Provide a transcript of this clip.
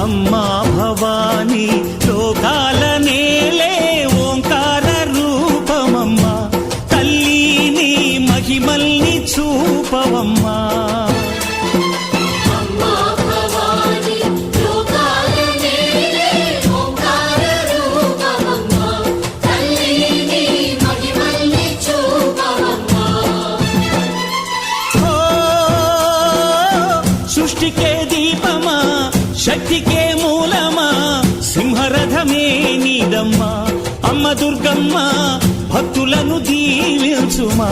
అమ్మా భవానీ లోకాల నేలే ఓంకార రూపమమ్మా, తల్లి నీ మహిమల్ని చూపవమ్మా. సృష్టికే దీపమా, శక్తికే మూలమా, సింహరథమే నీదమ్మా. అమ్మ దుర్గమ్మ భక్తులను దీవించుమా.